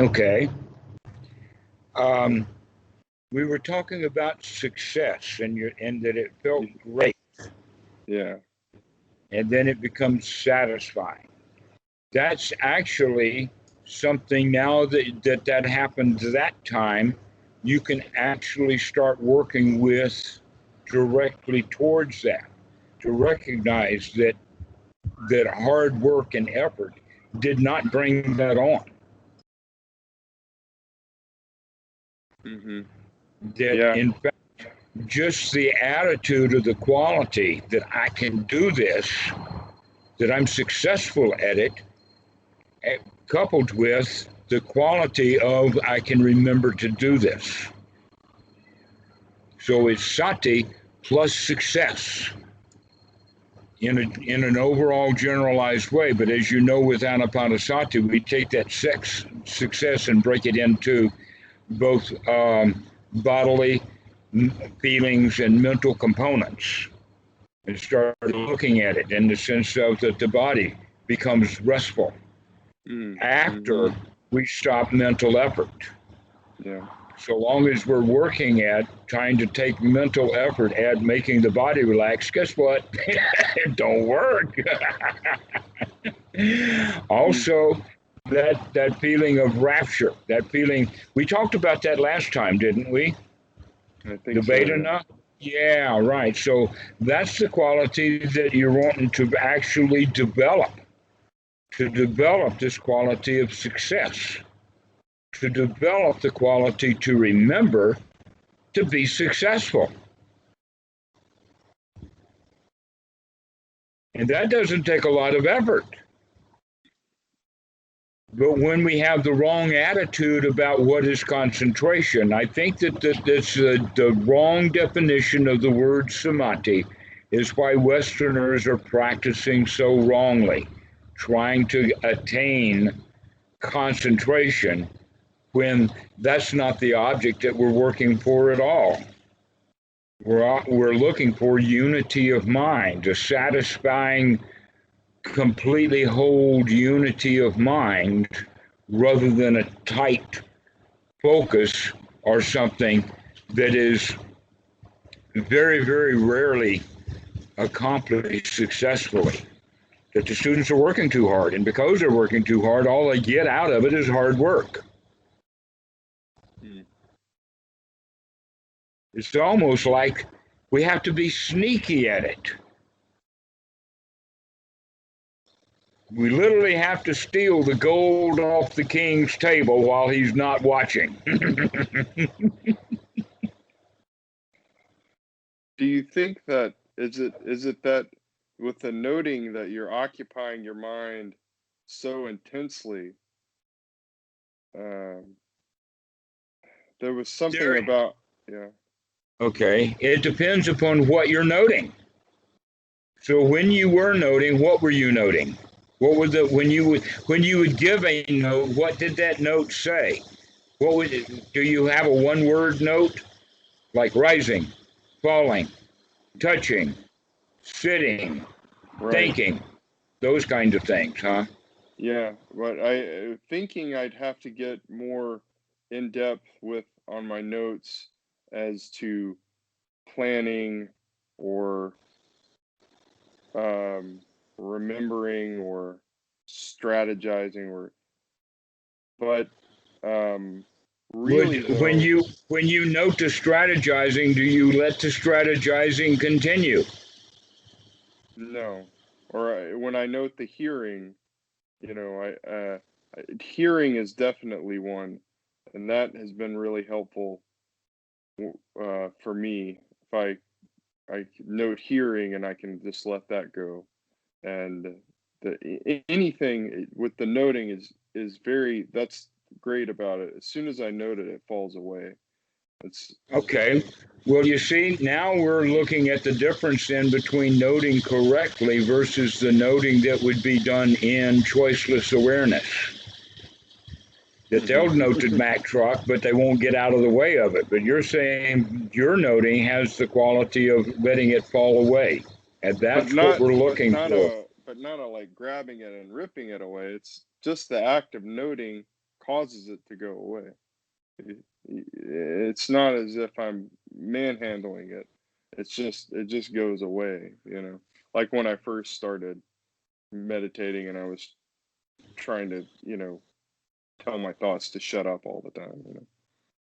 Okay. Um, we were talking about success and that it felt great, Yeah. and then it becomes satisfying. That's actually something now that happened that time, you can actually start working with directly towards that to recognize that hard work and effort did not bring that on. Mm-hmm. That Yeah. in fact, just the attitude of the quality that I can do this, that I'm successful at it, coupled with the quality of I can remember to do this. So it's sati plus success in an overall generalized way. But as you know, with anapanasati, we take that success and break it into both bodily feelings and mental components, and start looking at it in the sense of that the body becomes restful after we stop mental effort. Yeah. So long as we're working at trying to take mental effort at making the body relax, guess what? It don't work. Also, that feeling of rapture, that feeling, we talked about that last time, didn't we? I think The so. Vedana? Yeah, right. So that's the quality that you're wanting to actually develop, to develop this quality of success, to develop the quality to remember to be successful. And that doesn't take a lot of effort. But when we have the wrong attitude about what is concentration, I think that that's the wrong definition of the word samadhi is why Westerners are practicing so wrongly, trying to attain concentration when that's not the object that we're working for at all. We're looking for unity of mind, a satisfying, completely hold unity of mind rather than a tight focus or something that is very, very rarely accomplished successfully. That the students are working too hard, and because they're working too hard, all they get out of it is hard work. It's almost like we have to be sneaky at it. We literally have to steal the gold off the king's table while he's not watching. Do you think that is it that with the noting that you're occupying your mind so intensely, um, there was something There, about yeah. okay, it depends upon what you're noting. So when you were noting, what were you noting? What was the when you would give a note? What did that note say? What would it, do you have a one word note like rising, falling, touching, sitting, Right. thinking, those kinds of things, huh? Yeah, but I thinking I'd have to get more in depth with on my notes as to planning or um, remembering or strategizing or but really When though you note the strategizing, do you let the strategizing continue? no or when I note the hearing, hearing is definitely one, and that has been really helpful for me. If I note hearing and I can just let that go, and anything with the noting is very that's great about it. As soon as I note it, it falls away. It's Okay. Well, you see, now we're looking at the difference in between noting correctly versus the noting that would be done in choiceless awareness. That they'll note the Mack truck, but they won't get out of the way of it. But you're saying your noting has the quality of letting it fall away. And but that's what not we're but looking not for. a but not a like grabbing it and ripping it away. It's just the act of noting causes it to go away. It's not as if I'm manhandling it. It just goes away, Like when I first started meditating and I was trying to, tell my thoughts to shut up all the time.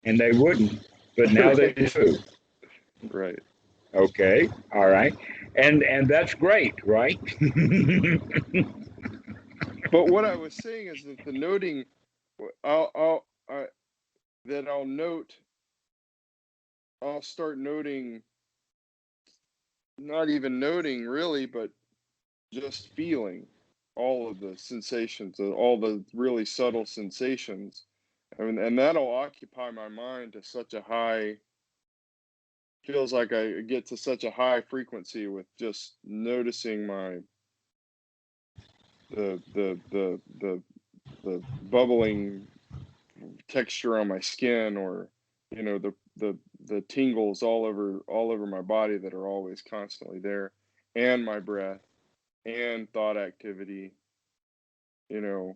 And they wouldn't, but now they do. Right. Okay, all right, and that's great, right? But what I was saying is that the noting, that I'll start noting, not even noting really, but just feeling all of the sensations, all the really subtle sensations. And that'll occupy my mind to such a high, feels like I get to such a high frequency with just noticing the bubbling texture on my skin, or the tingles all over my body that are always constantly there, and my breath and thought activity, you know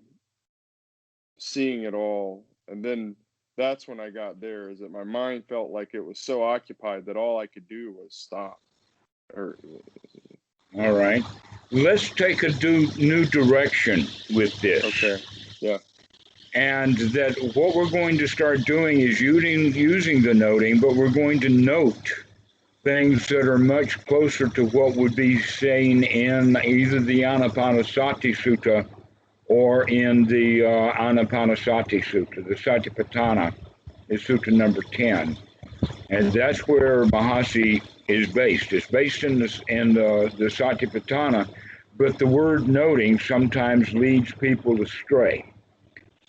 seeing it all. And then that's when I got there, is that my mind felt like it was so occupied that all I could do was stop. Or All right, let's take a new direction with this. okay, yeah. And that what we're going to start doing is using the noting, but we're going to note things that are much closer to what would be saying in either the Anapanasati Sutta or in the Anapanasati Sutta. The Satipatthana is Sutta number 10. And that's where Mahasi is based. It's based in the Satipatthana, but the word noting sometimes leads people astray.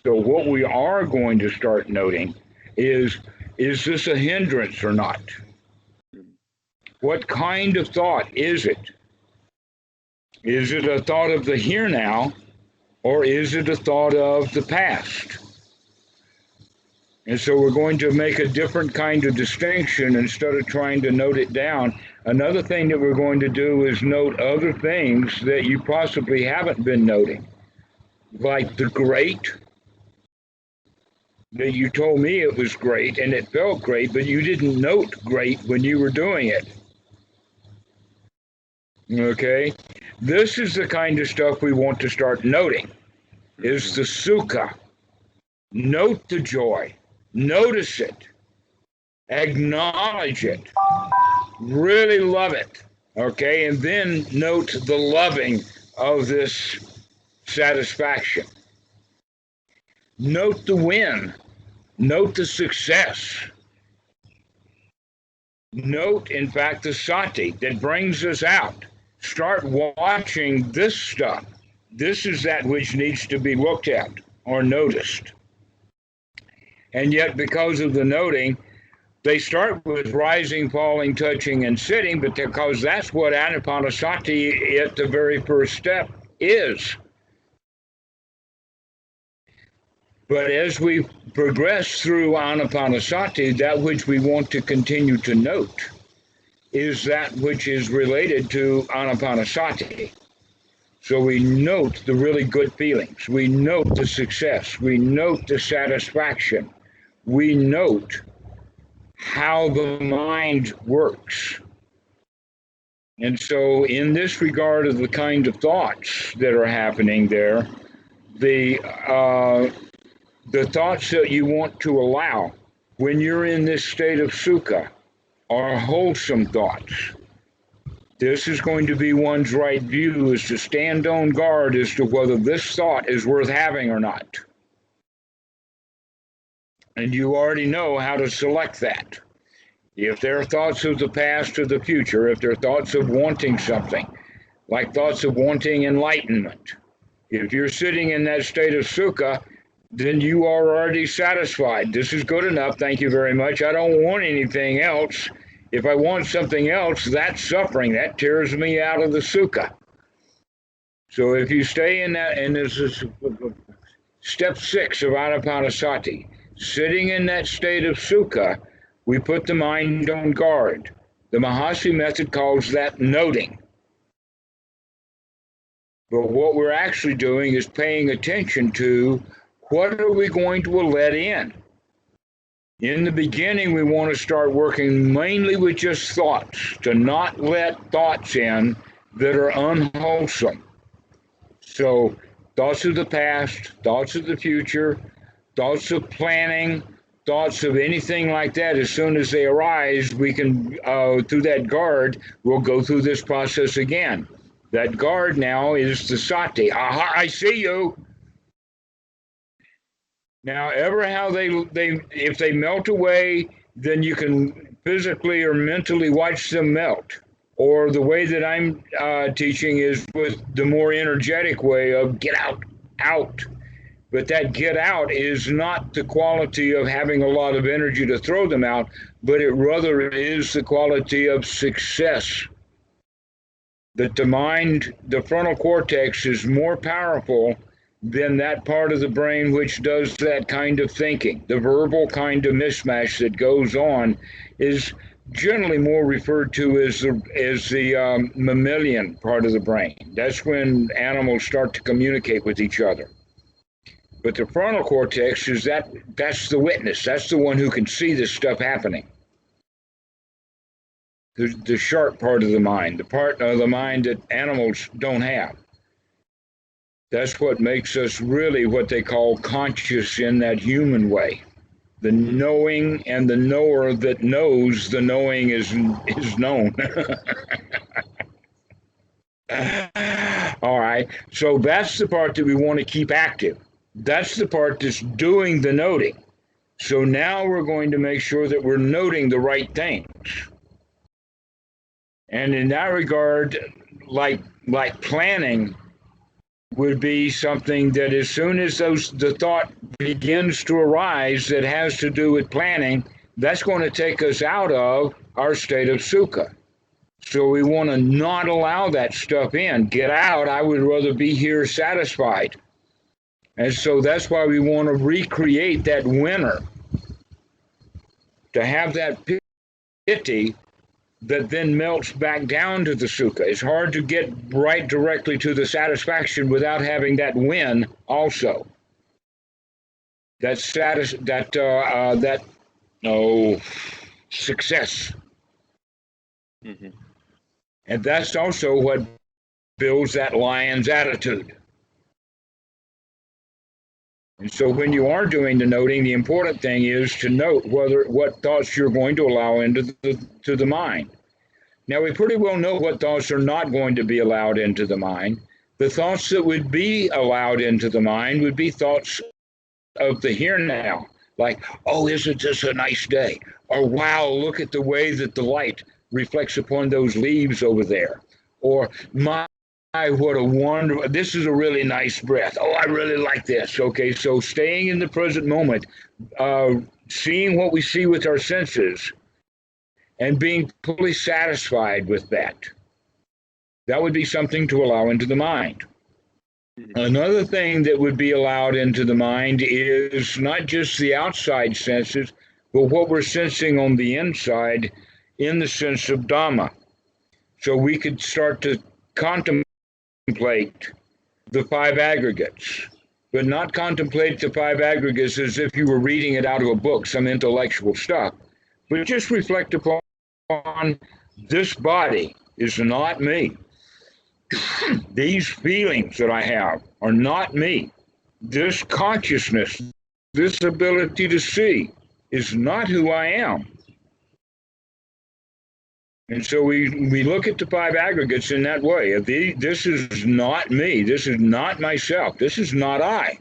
So what we are going to start noting is this a hindrance or not? What kind of thought is it? Is it a thought of the here now, or is it a thought of the past? And so we're going to make a different kind of distinction instead of trying to note it down. Another thing that we're going to do is note other things that you possibly haven't been noting, like the great. That you told me it was great and it felt great, but you didn't note great when you were doing it. Okay? This is the kind of stuff we want to start noting, is the sukkha. Note the joy. Notice it. Acknowledge it. Really love it. Okay? And then note the loving of this satisfaction. Note the win. Note the success. Note, in fact, the sati that brings us out. Start watching this stuff. This is that which needs to be looked at or noticed. And yet, because of the noting, they start with rising, falling, touching, and sitting, but because that's what Anapanasati at the very first step is. But as we progress through Anapanasati, that which we want to continue to note is that which is related to Anapanasati. So we note the really good feelings. We note the success. We note the satisfaction. We note how the mind works. And so in this regard of the kind of thoughts that are happening there, the thoughts that you want to allow when you're in this state of sukkha are wholesome thoughts. This is going to be one's right view, is to stand on guard as to whether this thought is worth having or not. And you already know how to select that. If there are thoughts of the past or the future, if there are thoughts of wanting something, like thoughts of wanting enlightenment, if you're sitting in that state of sukkha, then you are already satisfied. This is good enough. Thank you very much. I don't want anything else. If I want something else, that's suffering. That tears me out of the sukkha. So if you stay in that, and this is step 6 of Anapanasati, sitting in that state of sukkha, we put the mind on guard. The Mahasi method calls that noting. But what we're actually doing is paying attention to What are we going to let in? In the beginning, we want to start working mainly with just thoughts, to not let thoughts in that are unwholesome. So thoughts of the past, thoughts of the future, thoughts of planning, thoughts of anything like that, as soon as they arise, we can, through that guard, we'll go through this process again. That guard now is the Sati. Aha, I see you. Now, ever how they if they melt away, then you can physically or mentally watch them melt. Or the way that I'm teaching is with the more energetic way of get out, out. But that get out is not the quality of having a lot of energy to throw them out, but it rather is the quality of success. That the mind, the frontal cortex, is more powerful than that part of the brain which does that kind of thinking. The verbal kind of mismatch that goes on is generally more referred to as the mammalian part of the brain. That's when animals start to communicate with each other. But the frontal cortex is that's the witness. That's the one who can see this stuff happening. The sharp part of the mind, the part of the mind that animals don't have. That's what makes us really what they call conscious in that human way. The knowing and the knower that knows the knowing is known. All right. So that's the part that we want to keep active. That's the part that's doing the noting. So now we're going to make sure that we're noting the right things. And in that regard, like planning would be something that as soon as the thought begins to arise that has to do with planning, that's going to take us out of our state of sukkha. So we want to not allow that stuff in. Get out. I would rather be here satisfied. And so that's why we want to recreate that winner, to have that piti that then melts back down to the sukkha. It's hard to get right directly to the satisfaction without having that win also. That success. Mm-hmm. And that's also what builds that lion's attitude. And so when you are doing the noting, the important thing is to note what thoughts you're going to allow into the mind. Now, we pretty well know what thoughts are not going to be allowed into the mind. The thoughts that would be allowed into the mind would be thoughts of the here now, like, oh, isn't this a nice day? Or, wow, look at the way that the light reflects upon those leaves over there. Or, my, what a wonderful, this is a really nice breath. Oh, I really like this. Okay, so staying in the present moment, seeing what we see with our senses, and being fully satisfied with that. That would be something to allow into the mind. Another thing that would be allowed into the mind is not just the outside senses, but what we're sensing on the inside in the sense of Dhamma. So we could start to contemplate the five aggregates, but not contemplate the five aggregates as if you were reading it out of a book, some intellectual stuff, but just reflect upon this body is not me. These feelings that I have are not me. This consciousness, this ability to see is not who I am. And so we look at the five aggregates in that way. This is not me. This is not myself. This is not I.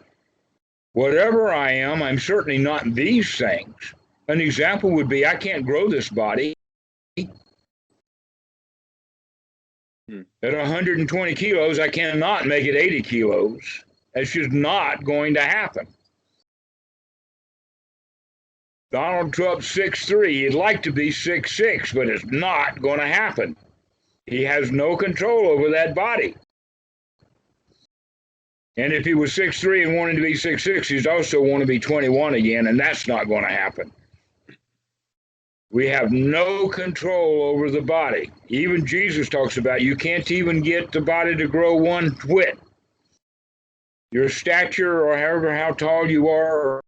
Whatever I am, I'm certainly not these things. An example would be I can't grow this body. At 120 kilos, I cannot make it 80 kilos. That's just not going to happen. Donald Trump's 6'3". He'd like to be 6'6", but it's not going to happen. He has no control over that body. And if he was 6'3" and wanted to be 6'6", he'd also want to be 21 again, and that's not going to happen. We have no control over the body. Even Jesus talks about you can't even get the body to grow one whit. Your stature, or however how tall you are, or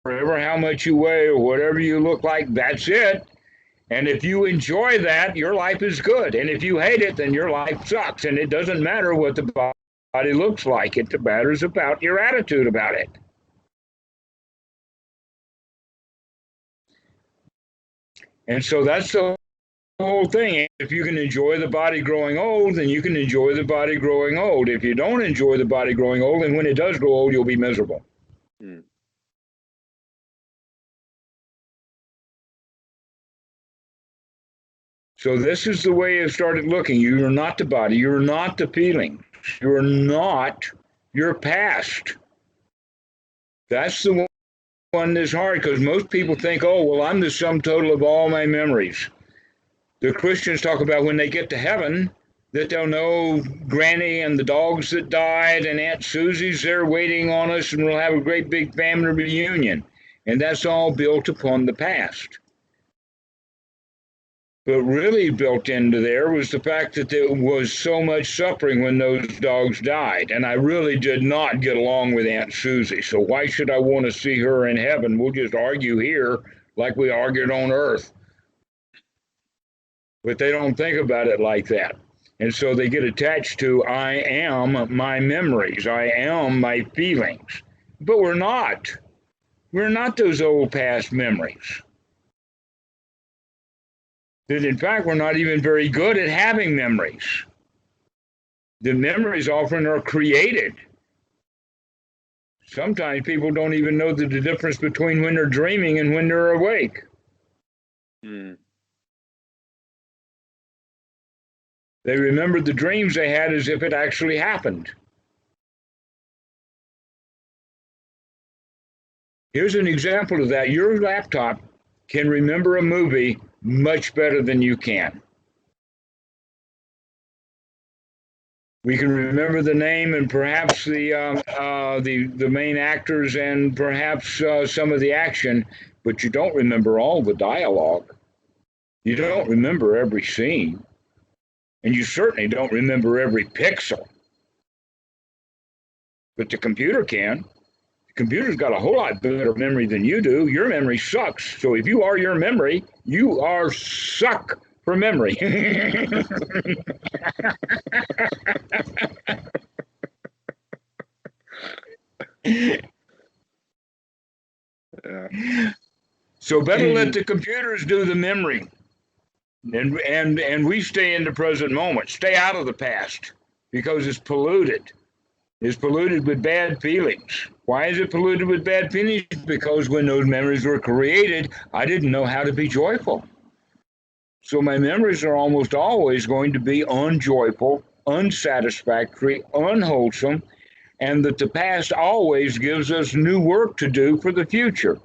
however how much you weigh, or whatever you look like, that's it. And if you enjoy that, your life is good. And if you hate it, then your life sucks. And it doesn't matter what the body looks like. It matters about your attitude about it. And so that's the whole thing. If you can enjoy the body growing old, then you can enjoy the body growing old. If you don't enjoy the body growing old, then when it does grow old, you'll be miserable. Hmm. So this is the way I've started looking. You are not the body. You are not the feelings. You are not your past. That's the one that's hard, because most people think, oh, well, I'm the sum total of all my memories. The Christians talk about when they get to heaven, that they'll know Granny and the dogs that died and Aunt Susie's there waiting on us, and we'll have a great big family reunion. And that's all built upon the past. But really built into there was the fact that there was so much suffering when those dogs died. And I really did not get along with Aunt Susie. So why should I want to see her in heaven? We'll just argue here like we argued on earth. But they don't think about it like that. And so they get attached to, I am my memories, I am my feelings. But we're not. We're not those old past memories. That in fact, we're not even very good at having memories. The memories often are created. Sometimes people don't even know the difference between when they're dreaming and when they're awake. Hmm. They remember the dreams they had as if it actually happened. Here's an example of that. Your laptop can remember a movie much better than you can. We can remember the name and perhaps the main actors and perhaps some of the action, but you don't remember all the dialogue. You don't remember every scene, and you certainly don't remember every pixel. But the computer can. The computer's got a whole lot better memory than you do. Your memory sucks. So if you are your memory, you are suck for memory. Yeah. So better let the computers do the memory. And we stay in the present moment. Stay out of the past because it's polluted. It's polluted with bad feelings. Why is it polluted with bad feelings? Because when those memories were created, I didn't know how to be joyful. So my memories are almost always going to be unjoyful, unsatisfactory, unwholesome, and that the past always gives us new work to do for the future.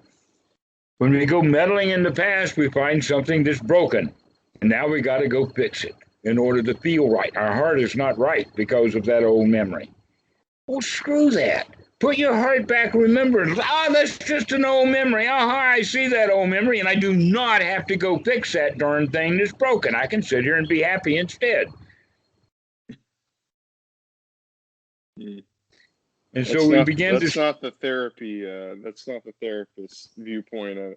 When we go meddling in the past, we find something that's broken, and now we got to go fix it in order to feel right. Our heart is not right because of that old memory. Well, screw that. Put your heart back, remember, that's just an old memory. I see that old memory, and I do not have to go fix that darn thing that's broken. I can sit here and be happy instead. Hmm. And so we begin that's to. not the therapy. That's not the therapist's viewpoint.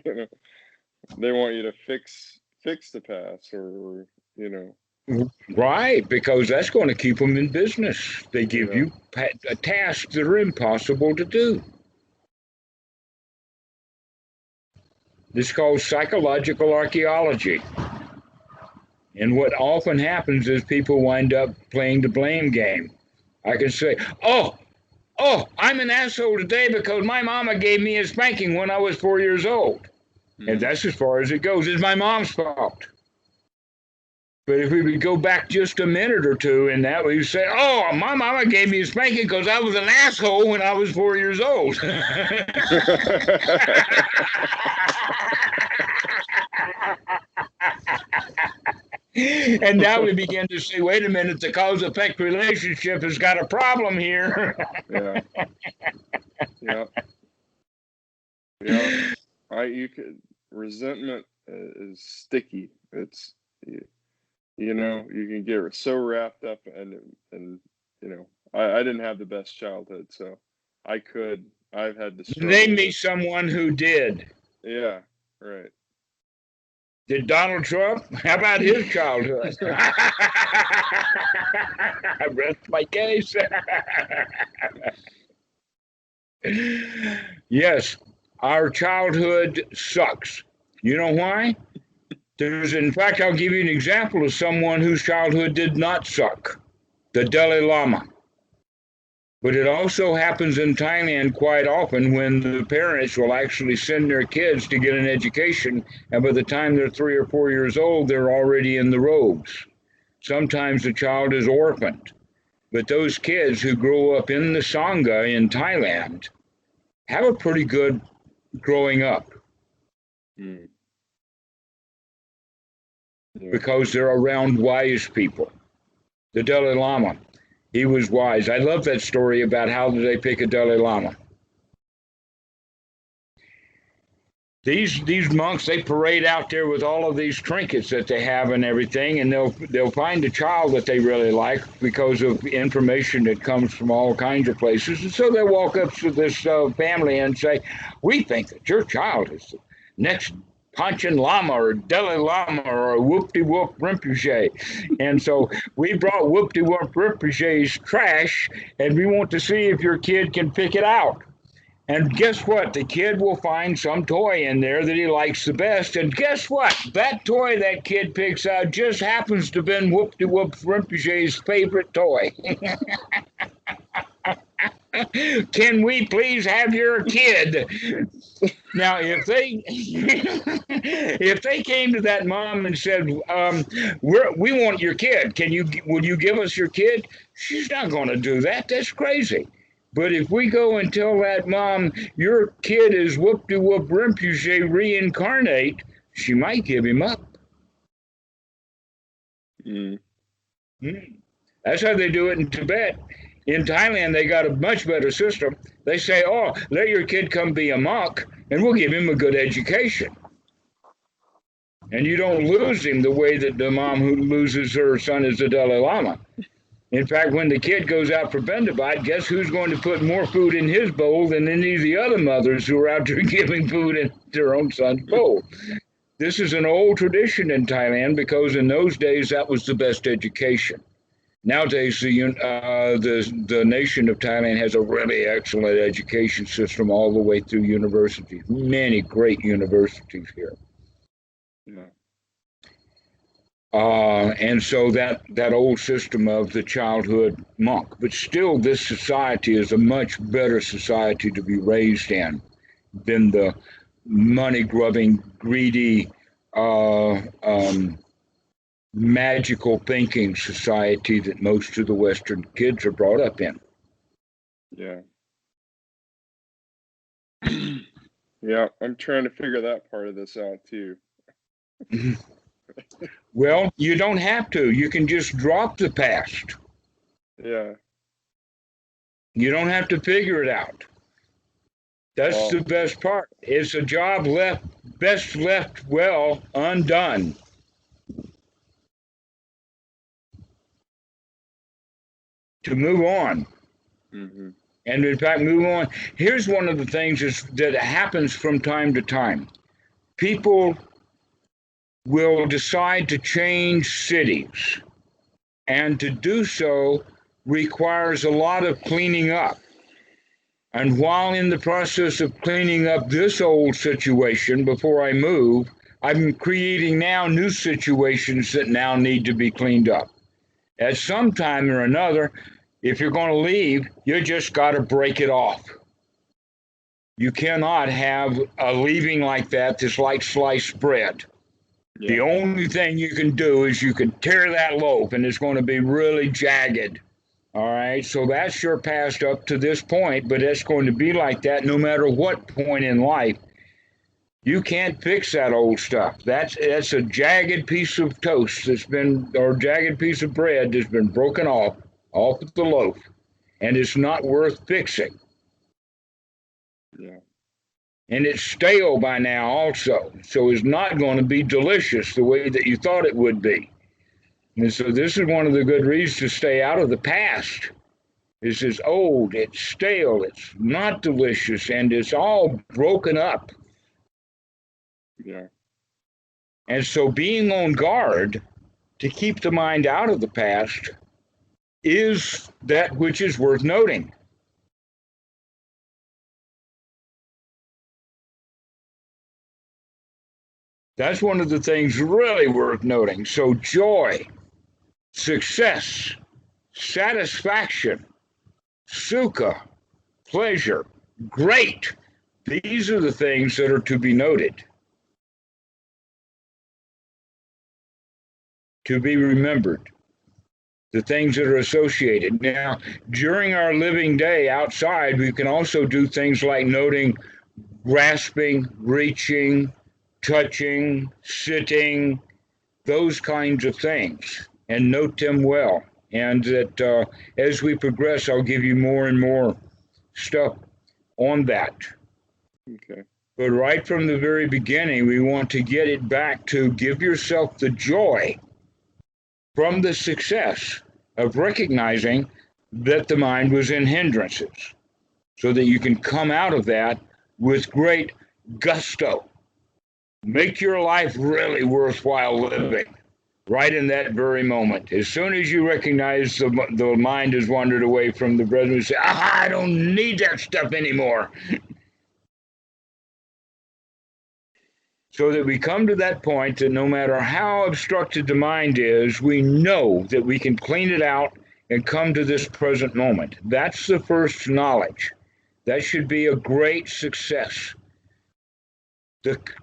You know, they want you to fix the past, or you know. Right, because that's going to keep them in business. They give Yeah. you tasks that are impossible to do. This is called psychological archaeology. And what often happens is people wind up playing the blame game. I can say, I'm an asshole today because my mama gave me a spanking when I was 4 years old. And Hmm. that's as far as it goes. It's my mom's fault. But if we would go back just a minute or two in that, we'd say, my mama gave me a spanking because I was an asshole when I was 4 years old. And now we begin to say, wait a minute, the cause-effect relationship has got a problem here. Yeah. Yeah. Yeah. You could resentment is sticky. It's you know, you can get so wrapped up and you know, I didn't have the best childhood, so I've had to struggle Name me with. someone who did. Yeah, right. Did Donald Trump? How about his childhood? I rest my case. Yes, our childhood sucks. You know why? In fact, I'll give you an example of someone whose childhood did not suck, the Dalai Lama. But it also happens in Thailand quite often when the parents will actually send their kids to get an education, and by the time they're 3 or 4 years old, they're already in the robes. Sometimes the child is orphaned. But those kids who grow up in the Sangha in Thailand have a pretty good growing up Mm. Yeah. because they're around wise people. The Dalai Lama, he was wise. I love that story about how did they pick a Dalai Lama. These monks, they parade out there with all of these trinkets that they have and everything, and they'll find a child that they really like because of information that comes from all kinds of places. And so they walk up to this family and say, "We think that your child is the next Panchen Lama or Dalai Lama or Whoop-de-Whoop Rinpoche." And so we brought Whoop-de-Whoop Rinpoche's trash, and we want to see if your kid can pick it out. And guess what? The kid will find some toy in there that he likes the best. And guess what? That toy that kid picks out just happens to be Whoop-de-Whoop Rinpoche's favorite toy. Can we please have your kid? Now, if they if they came to that mom and said, "We want your kid. Will you give us your kid?" She's not going to do that. That's crazy. But if we go and tell that mom, "Your kid is Whoop-de-Whoop Rinpoche reincarnate," she might give him up. Mm. That's how they do it in Tibet. In Thailand, they got a much better system. They say, "Oh, let your kid come be a monk, and we'll give him a good education." And you don't lose him the way that the mom who loses her son is the Dalai Lama. In fact, when the kid goes out for Bendabite, guess who's going to put more food in his bowl than any of the other mothers who are out there giving food in their own son's bowl? This is an old tradition in Thailand because in those days that was the best education. Nowadays, the nation of Thailand has a really excellent education system all the way through universities. Many great universities here. Yeah. And so that old system of the childhood monk, but still this society is a much better society to be raised in than the money-grubbing, greedy, magical thinking society that most of the Western kids are brought up in. Yeah. Yeah, I'm trying to figure that part of this out too. Well, you don't have to. You can just drop the past. Yeah. You don't have to figure it out. That's the best part. It's a job best left well undone. To move on. Mm-hmm. And in fact, move on. Here's one of the things that happens from time to time. People will decide to change cities, and to do so requires a lot of cleaning up. And while in the process of cleaning up this old situation before I move, I'm creating now new situations that now need to be cleaned up. At some time or another, if you're going to leave, you just got to break it off. You cannot have a leaving like that that's like sliced bread. Yeah. The only thing you can do is you can tear that loaf and it's going to be really jagged. All right, so that's your past up to this point, but it's going to be like that no matter what point in life. You can't fix that old stuff. That's a jagged piece of toast or jagged piece of bread that's been broken off of the loaf, and it's not worth fixing. Yeah. And it's stale by now also, so it's not going to be delicious the way that you thought it would be. And so this is one of the good reasons to stay out of the past. This is old, it's stale, it's not delicious, and it's all broken up. Yeah. And so being on guard to keep the mind out of the past is that which is worth noting. That's one of the things really worth noting. So joy, success, satisfaction, sukkha, pleasure, great. These are the things that are to be noted, to be remembered, the things that are associated. Now, during our living day outside, we can also do things like noting grasping, reaching, touching, sitting, those kinds of things, and note them well. And that as we progress, I'll give you more and more stuff on that. Okay. But right from the very beginning, we want to get it back to give yourself the joy from the success of recognizing that the mind was in hindrances so that you can come out of that with great gusto. Make your life really worthwhile living right in that very moment. As soon as you recognize the mind has wandered away from the present, you say, aha, I don't need that stuff anymore. So that we come to that point that no matter how obstructed the mind is, we know that we can clean it out and come to this present moment. That's the first knowledge. That should be a great success.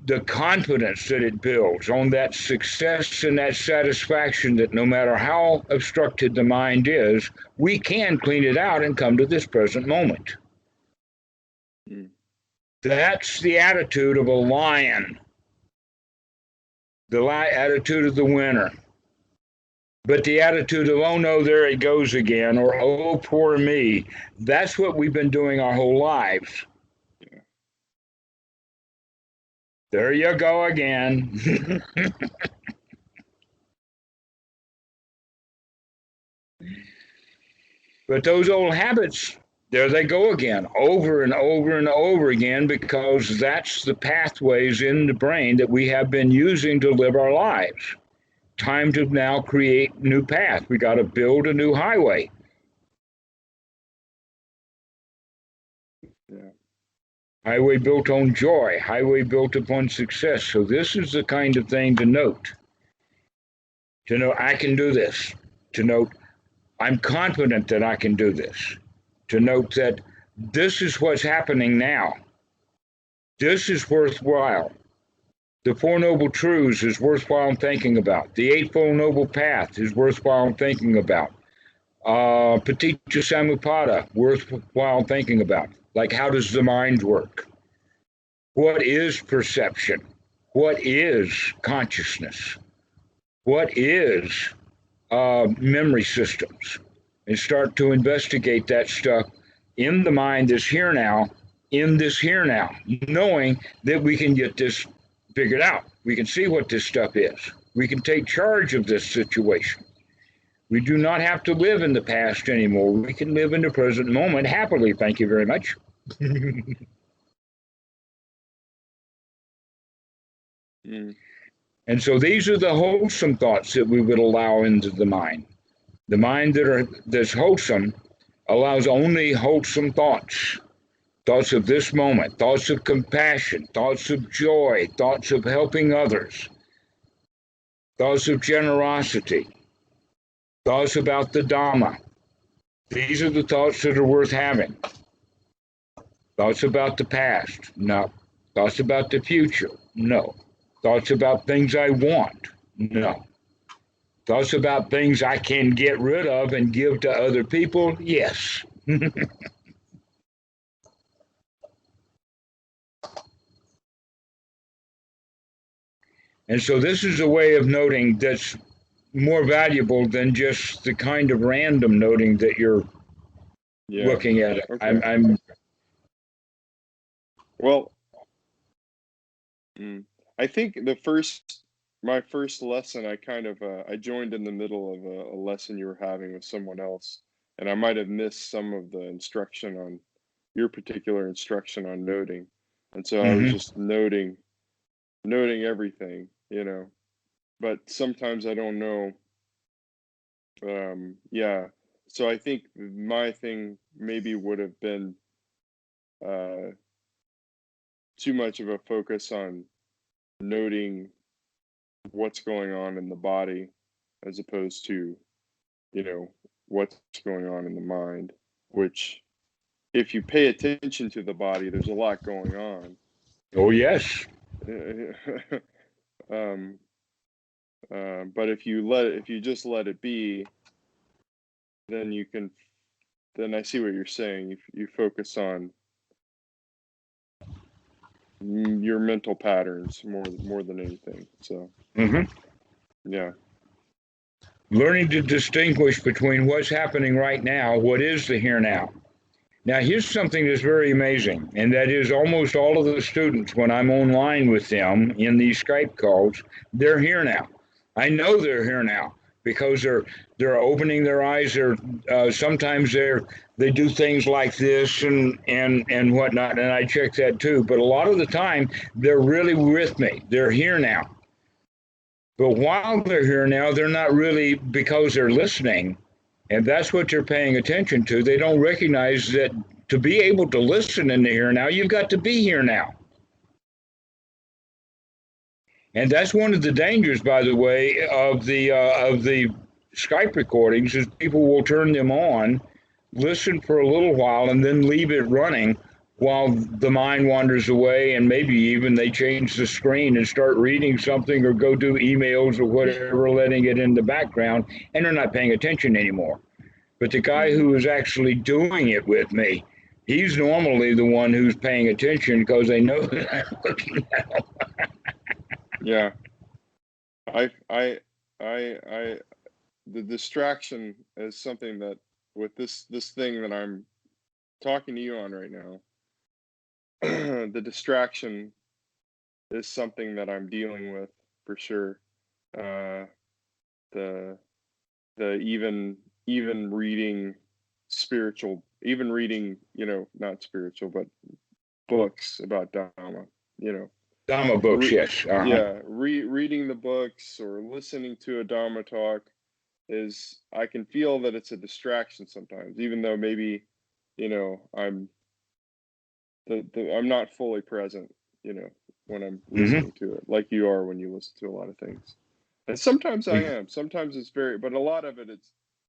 The confidence that it builds on that success and that satisfaction that no matter how obstructed the mind is, we can clean it out and come to this present moment. Mm. That's the attitude of a lion, the attitude of the winner. But the attitude of, oh no, there it goes again, or oh, poor me, that's what we've been doing our whole lives. Yeah. There you go again. But those old habits, there they go again, over and over and over again, because that's the pathways in the brain that we have been using to live our lives. Time to now create new path. We got to build a new highway. Yeah. Highway built on joy, highway built upon success. So this is the kind of thing to note. To know I can do this. To note I'm confident that I can do this. To note that this is what's happening now. This is worthwhile. The Four Noble Truths is worthwhile thinking about. The Eightfold Noble Path is worthwhile thinking about. Paticca Samuppada, worthwhile thinking about. Like, how does the mind work? What is perception? What is consciousness? What is memory systems? And start to investigate that stuff in the mind that's here now, in this here now, knowing that we can get this figured out. We can see what this stuff is. We can take charge of this situation. We do not have to live in the past anymore. We can live in the present moment happily. Thank you very much. Mm. And so these are the wholesome thoughts that we would allow into the mind. The mind that's wholesome allows only wholesome thoughts. Thoughts of this moment, thoughts of compassion, thoughts of joy, thoughts of helping others, thoughts of generosity, thoughts about the Dhamma. These are the thoughts that are worth having. Thoughts about the past? No. Thoughts about the future? No. Thoughts about things I want? No. Thoughts about things I can get rid of and give to other people? Yes. And so this is a way of noting that's more valuable than just the kind of random noting that you're looking at it. Okay. I'm Well, I think my first lesson, I kind of I joined in the middle of a lesson you were having with someone else, and I might have missed some of the instruction on your particular instruction on noting. And so I was Mm-hmm. just noting everything, but sometimes I don't know. Yeah. So I think my thing maybe would have been uh, too much of a focus on noting what's going on in the body as opposed to, what's going on in the mind, which if you pay attention to the body, there's a lot going on. Oh, yes. um, but if you just let it be, then then I see what you're saying. You focus on your mental patterns more than anything. So, Mm-hmm. yeah. Learning to distinguish between what's happening right now, what is the here now. Now, here's something that's very amazing, and that is almost all of the students, when I'm online with them in these Skype calls, they're here now. I know they're here now because they're opening their eyes. They're sometimes they do things like this and whatnot, and I check that too. But a lot of the time, they're really with me. They're here now. But while they're here now, they're not really, because they're listening, and that's what they're paying attention to. They don't recognize that to be able to listen in the here now, you've got to be here now. And that's one of the dangers, by the way, of the Skype recordings is people will turn them on, listen for a little while, and then leave it running while the mind wanders away, and maybe even they change the screen and start reading something or go do emails or whatever, letting it in the background, and they're not paying attention anymore. But the guy Hmm. who is actually doing it with me, he's normally the one who's paying attention because they know that I'm looking at them. Yeah. I the distraction is something that with this thing that I'm talking to you on right now, the distraction is something that I'm dealing with for sure. Uh, the the even reading even reading, not spiritual, but books about Dhamma, you know, Dhamma books, re, yes. Uh-huh. yeah, reading the books or listening to a Dhamma talk is, I can feel that it's a distraction sometimes, even though maybe, I'm I'm not fully present, when I'm Mm-hmm. listening to it, like you are when you listen to a lot of things. And sometimes I am. Sometimes it's but a lot of it,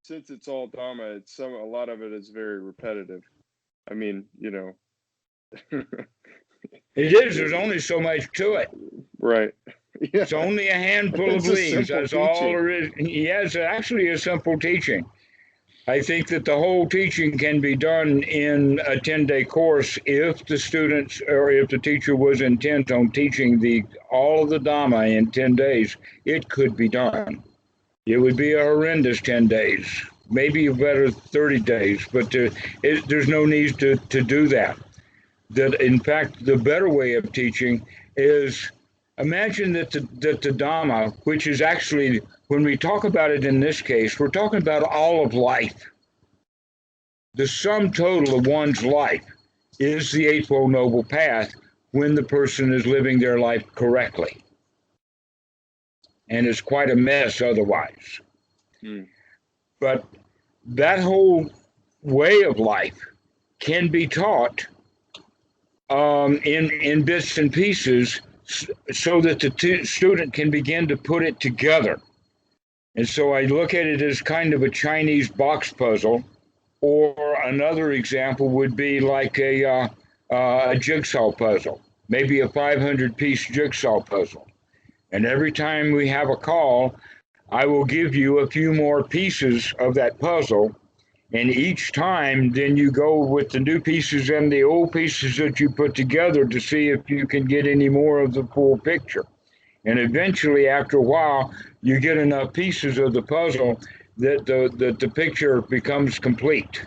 since it's all Dhamma, a lot of it is very repetitive. I mean, It is. There's it, only so much to it. right. Yeah. It's only a handful of It's a leaves. simple That's all teaching. there is. Yes, actually a simple teaching. I think that the whole teaching can be done in a 10-day course if the students or if the teacher was intent on teaching all of the Dhamma in 10 days. It could be done. It would be a horrendous 10 days, maybe a better 30 days, but there's no need to do that. That in fact, the better way of teaching is imagine that the Dhamma, which is actually, when we talk about it in this case, we're talking about all of life. The sum total of one's life is the Eightfold Noble Path when the person is living their life correctly. And it's quite a mess otherwise. Mm. But that whole way of life can be taught in bits and pieces so that the student can begin to put it together. And so I look at it as kind of a Chinese box puzzle, or another example would be like a jigsaw puzzle, maybe a 500-piece jigsaw puzzle. And every time we have a call, I will give you a few more pieces of that puzzle. And each time, then you go with the new pieces and the old pieces that you put together to see if you can get any more of the full picture. And eventually, after a while, you get enough pieces of the puzzle that the picture becomes complete.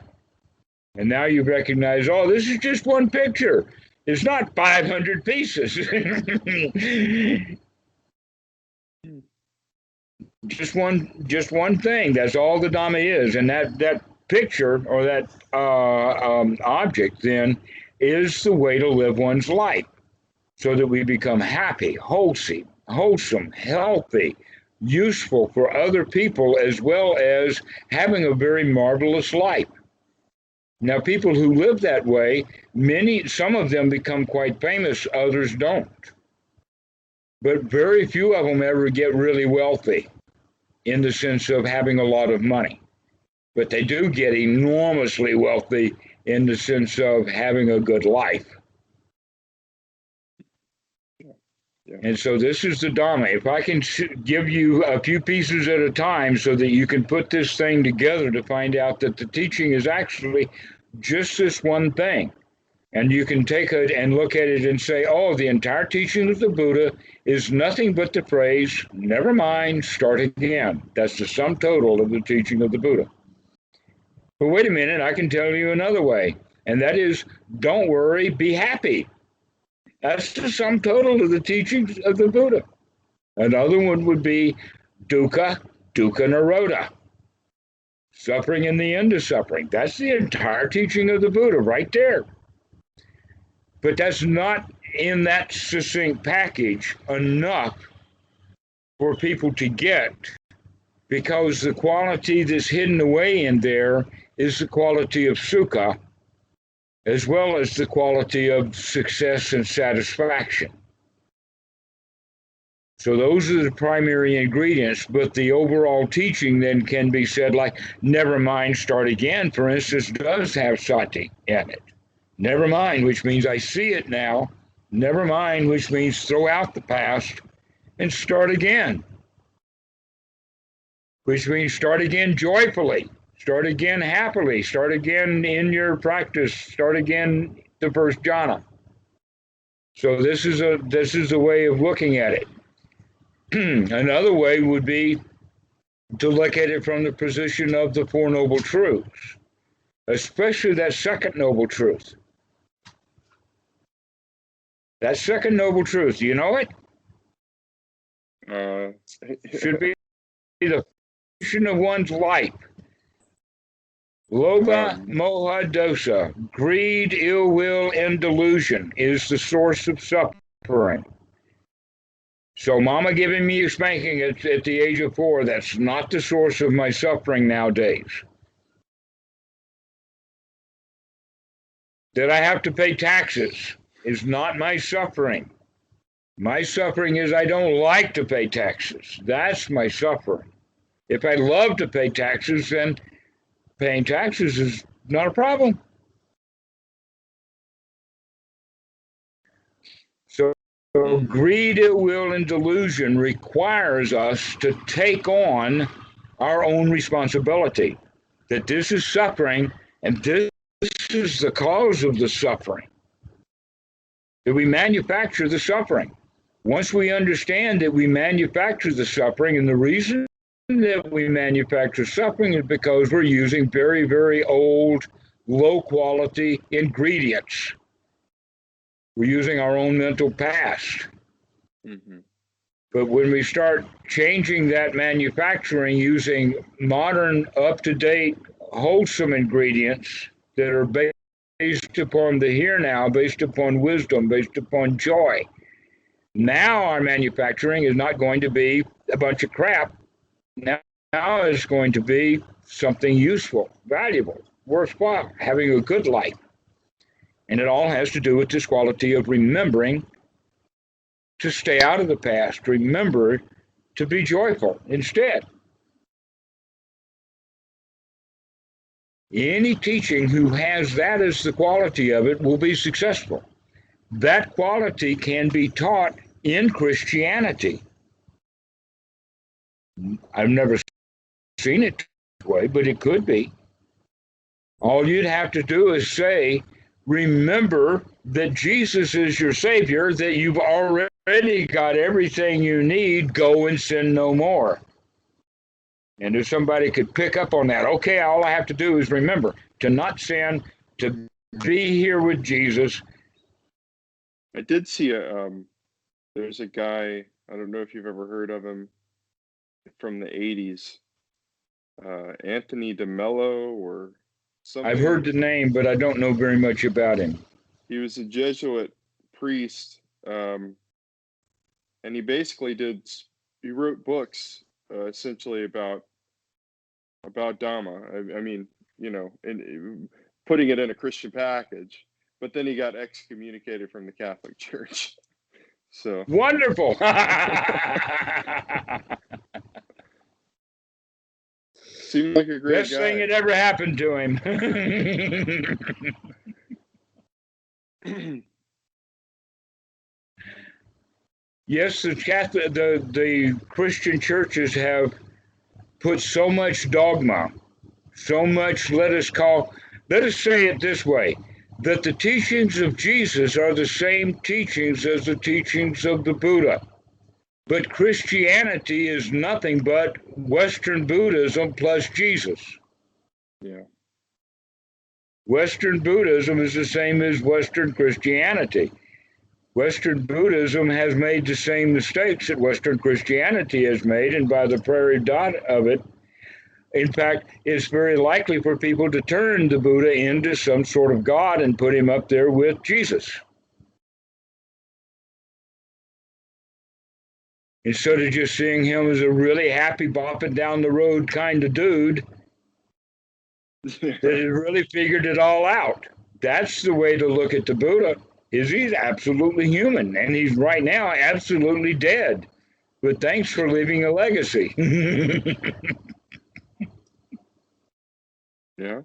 And now you recognize, oh, this is just one picture. It's not 500 pieces. Mm. just one thing. That's all the Dhamma is, and that picture or that object then is the way to live one's life so that we become happy, wholesome, healthy, useful for other people, as well as having a very marvelous life. Now, people who live that way, some of them become quite famous, others don't. But very few of them ever get really wealthy in the sense of having a lot of money. But they do get enormously wealthy in the sense of having a good life. Yeah. And so this is the Dhamma. If I can give you a few pieces at a time so that you can put this thing together to find out that the teaching is actually just this one thing. And you can take it and look at it and say, oh, the entire teaching of the Buddha is nothing but the phrase, never mind, start again. That's the sum total of the teaching of the Buddha. But wait a minute, I can tell you another way, and that is, don't worry, be happy. That's the sum total of the teachings of the Buddha. Another one would be dukkha, dukkha nirodha, suffering and the end of suffering. That's the entire teaching of the Buddha right there. But that's not in that succinct package enough for people to get, because the quality that's hidden away in there is the quality of sukkha, as well as the quality of success and satisfaction. So those are the primary ingredients, but the overall teaching then can be said like, never mind, start again, for instance, does have sati in it. Never mind, which means I see it now. Never mind, which means throw out the past and start again, which means start again joyfully, start again happily, start again in your practice, start again the first jhana. So this is a way of looking at it. Another way would be to look at it from the position of the Four Noble Truths, especially that second noble truth. That second noble truth, do you know it? Should be the foundation of one's life. Lobha, moha, dosa, greed, ill will, and delusion is the source of suffering. So mama giving me a spanking at the age of 4, that's not the source of my suffering nowadays. That I have to pay taxes is not my suffering. My suffering is I don't like to pay taxes. That's my suffering. If I love to pay taxes, then paying taxes is not a problem. So greed, ill will, and delusion requires us to take on our own responsibility. That this is suffering, and this is the cause of the suffering. That we manufacture the suffering. Once we understand that we manufacture the suffering, and the reason that we manufacture suffering is because we're using very, very old, low quality ingredients. We're using our own mental past. Mm-hmm. But when we start changing that manufacturing using modern, up-to-date, wholesome ingredients that are based upon the here now, based upon wisdom, based upon joy, now our manufacturing is not going to be a bunch of crap. Now it's going to be something useful, valuable, worthwhile, having a good life. And it all has to do with this quality of remembering to stay out of the past, remember to be joyful instead. Any teaching who has that as the quality of it will be successful. That quality can be taught in Christianity. I've never seen it this way, but it could be. All you'd have to do is say, remember that Jesus is your Savior, that you've already got everything you need, go and sin no more. And if somebody could pick up on that, okay, all I have to do is remember to not sin, to be here with Jesus. I did see there's a guy, I don't know if you've ever heard of him, from the 80s, Anthony DeMello, or I've heard something. the name, but I don't know very much about him. He was a Jesuit priest, and he basically he wrote books essentially about Dhamma. I mean, putting it in a Christian package, but then he got excommunicated from the Catholic Church. So Wonderful. seemed like a great Best guy. thing that ever happened to him. Yes, the Christian churches have put so much dogma, so much, let us say it this way, that the teachings of Jesus are the same teachings as the teachings of the Buddha. But Christianity is nothing but Western Buddhism plus Jesus. Yeah. Western Buddhism is the same as Western Christianity. Western Buddhism has made the same mistakes that Western Christianity has made, and by the very dot of it, in fact, it's very likely for people to turn the Buddha into some sort of God and put him up there with Jesus. Instead of just seeing him as a really happy bopping down the road kind of dude that has really figured it all out. That's the way to look at the Buddha. He's absolutely human, and he's right now absolutely dead. But thanks for leaving a legacy. Yeah.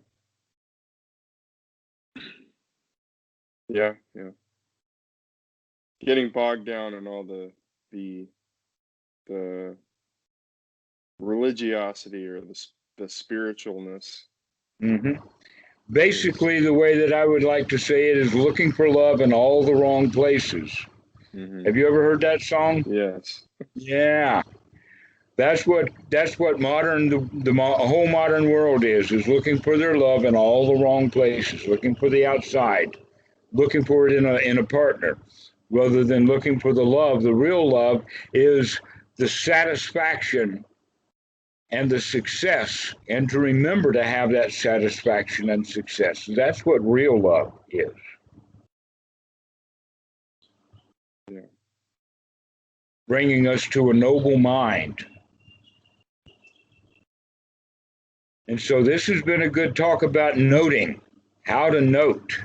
Yeah. Yeah. Getting bogged down in all the religiosity or the spiritualness. Mm-hmm. Basically, the way that I would like to say it is looking for love in all the wrong places. Mm-hmm. Have you ever heard that song? Yes. Yeah, that's what the whole modern world is looking for their love in all the wrong places, looking for the outside, looking for it in a partner, rather than looking for the love. The real love is the satisfaction and the success, and to remember to have that satisfaction and success. That's what real love is. Yeah. Bringing us to a noble mind. And so this has been a good talk about noting, how to note,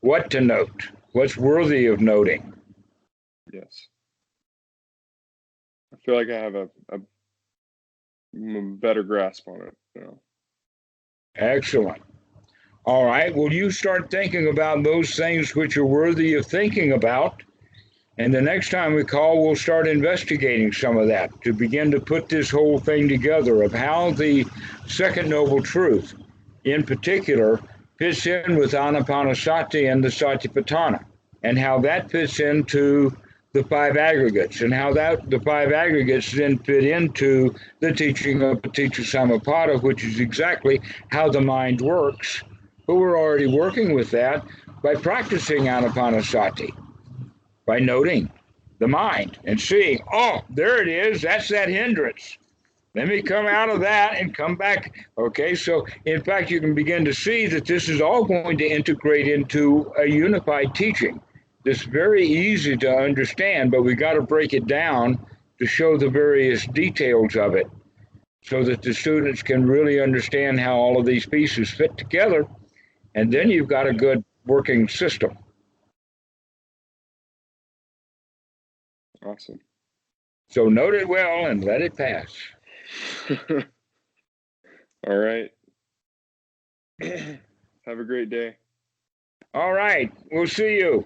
what to note, what's worthy of noting. Yes. I feel like I have a better grasp on it now. Excellent. All right, well, you start thinking about those things which are worthy of thinking about. And the next time we call, we'll start investigating some of that to begin to put this whole thing together of how the second noble truth, in particular, fits in with anapanasati and the satipatthana, and how that fits into the five aggregates, and how the five aggregates then fit into the teaching of Paticca Samuppada, which is exactly how the mind works. But we're already working with that by practicing anapanasati, by noting the mind and seeing, oh, there it is, that's that hindrance. Let me come out of that and come back. Okay, so in fact, you can begin to see that this is all going to integrate into a unified teaching. It's very easy to understand, but we got to break it down to show the various details of it so that the students can really understand how all of these pieces fit together. And then you've got a good working system. Awesome. So note it well and let it pass. All right. Have a great day. All right. We'll see you.